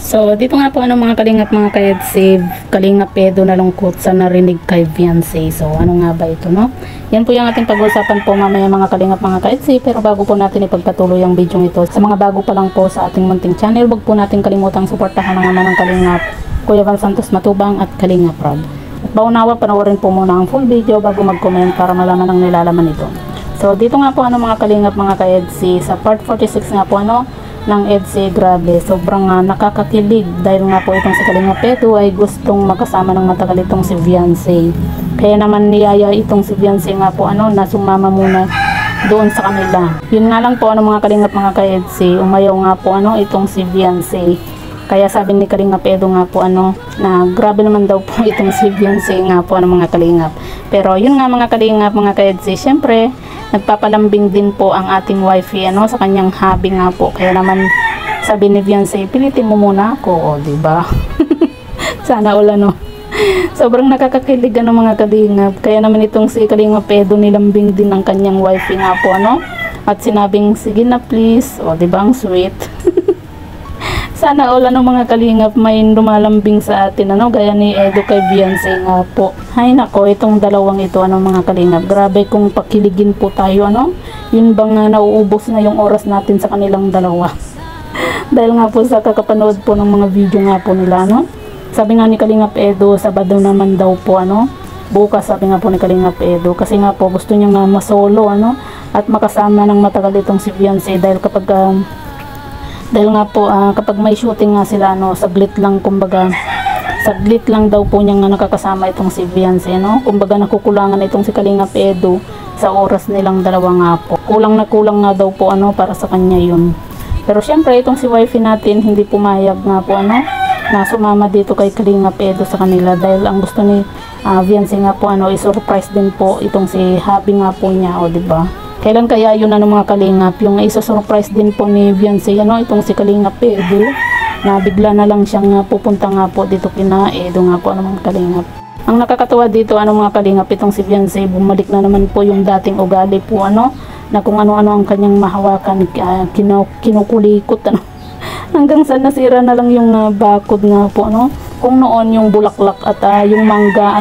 So, dito nga po mga kalingap mga ka-EDC, Kalingap Edo nalungkot sa narinig kay Beyonce. So, ano nga ba ito, no? Yan po yung ating pag-usapan po mamaya mga kalingap mga ka-EDC. Pero bago po natin ipagpatuloy ang video ito, sa mga bago pa lang po sa ating munting channel, wag po natin kalimutang suportahan ang ama ng Kalingap, Kuya Val Santos Matubang at Kalingap Rob. At baunawa, panoorin po muna ang full video bago mag-comment para malaman ang nilalaman ito. So, dito nga po mga kalingap mga ka-EDC, sa part 46 nga po ng EDC, grabe, sobrang nakakakilig dahil nga po itong si Kalingap Edo ay gustong makasama ng matagal itong si Beyonce. Kaya naman niyaya itong si Beyonce nga po na sumama muna doon sa kanila. Yun nga lang po mga kalingap mga ka-EDC, umayaw nga po itong si Beyonce. Kaya sabi ni Kalingap Edo nga po na grabe naman daw po itong si Beyonce nga po mga kalingap. Pero yun nga mga kalingap mga ka-EDC, syempre nagpapalambing din po ang ating wifey sa kanyang hobby nga po. Kaya naman sabi ni Beyonce, pilitin mo muna ako, di ba? Sana all sobrang nakakakilig mga kalingap. Kaya naman itong si Kalingap Edo nilambing din ang kanyang wifey nga po at sinabing sige na please, di ba, ang sweet. Sana all mga kalingap may lumalambing sa atin gaya ni Edo kay Beyonce nga po. Hay nako, itong dalawang ito mga kalingap, grabe kung pakiligin po tayo yun bang nauubos na yung oras natin sa kanilang dalawa. Dahil nga po sa kakapanood po ng mga video nga po nila sabi nga ni Kalingap Edo, Sabado naman daw po bukas, sabi nga po ni Kalingap Edo, kasi nga po gusto niya nga masolo at makasama ng matagal itong si Beyonce dahil dahil nga po kapag may shooting nga sila saglit lang, kumbaga saglit lang daw po niya nga nakakasama itong si Beyonce kumbaga nakukulangan itong si Kalingap Edo sa oras nilang dalawa nga po, kulang na kulang nga daw po para sa kanya yun. Pero syempre itong si wifey natin hindi pumayag nga po na sumama dito kay Kalingap Edo sa kanila dahil ang gusto ni Beyonce nga po i-surprise din po itong si hubby nga po niya, diba? Kailan kaya yun mga kalingap, yung isa-surprise din po ni Beyonce itong si Kalingap Edo, na bigla na lang siyang pupunta nga po dito kina Edo nga po mga kalingap. Ang nakakatawa dito mga kalingap, itong si Beyonce bumalik na naman po yung dating ugali po na kung ano-ano ang kanyang mahawakan, kinukulikot hanggang sa nasira na lang yung bakod nga po kung noon yung bulaklak at yung mangga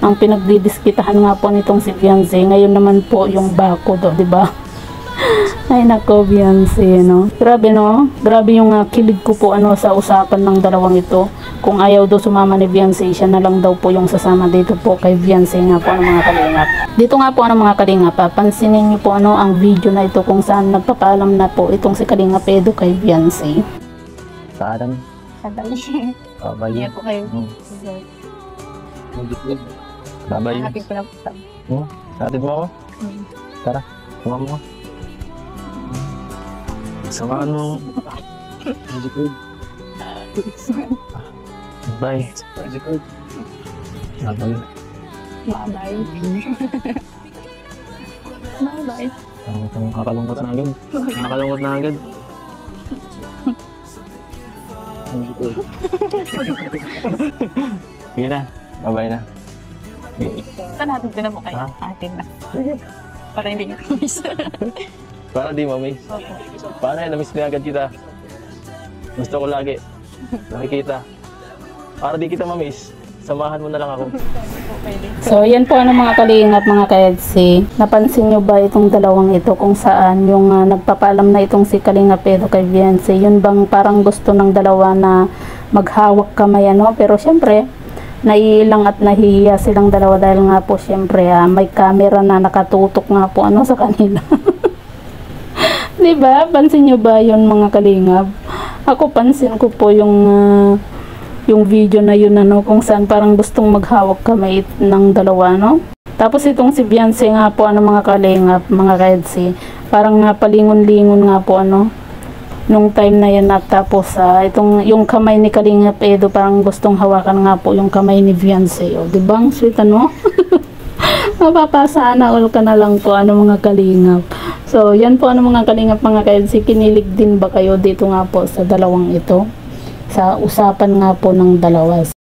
ang pinagdidiskitahan nga po nitong si Beyonce, ngayon naman po yung bakod, diba? Ay nako, Beyonce grabe grabe yung kilig ko po sa usapan ng dalawang ito. Kung ayaw daw sumama ni Beyonce, siya na lang daw po yung sasama dito po kay Beyonce nga po mga kalingap. Dito nga po mga kalingap, pansinin niyo po ang video na ito kung saan nagpapaalam na po itong si Kalingap Edo kay Beyonce. Saan? Sadali. Babay. Ko kayo. Babay. Hatid ko na po. Hatid mo ako? Tara, sama mo. Samaan mo. Bye. Bye. Bye-bye. Bye-bye. Nakakalungkot na agad. Nakakalungkot na agad. Sige na. Bye-bye na. Saan hatid ko na po kayo? Hatid na. Para hindi nyo miss. Para di mamiss. Paano na-miss na agad kita. Gusto ko lagi nakikita. Para di kita mamiss, samahan mo na lang ako. So yan po mga kalingap mga ka-EDC, napansin nyo ba itong dalawang ito kung saan yung nagpapaalam na itong si Kalingap Edo kay Beyonce, yun bang parang gusto ng dalawa na maghawak kamay pero syempre naiilang at nahihiya silang dalawa dahil nga po syempre may camera na nakatutok nga po sa kanila. Diba? Pansin nyo ba yun mga kalingap? Ako pansin ko po yung video na yun kung saan parang gustong maghawak kamay ng dalawa Tapos itong si Beyonce nga po mga kalingap mga ka-EDC, parang palingon-lingon nga po nung time na yan tapos itong yung kamay ni Kalingap Edo parang gustong hawakan nga po yung kamay ni Beyonce, diba? Ang sweet mapapasana all ka na lang po mga kalingap. So yan po mga kalingap mga ka-EDC, kinilig din ba kayo dito nga po sa dalawang ito, sa usapan nga po ng dalawa?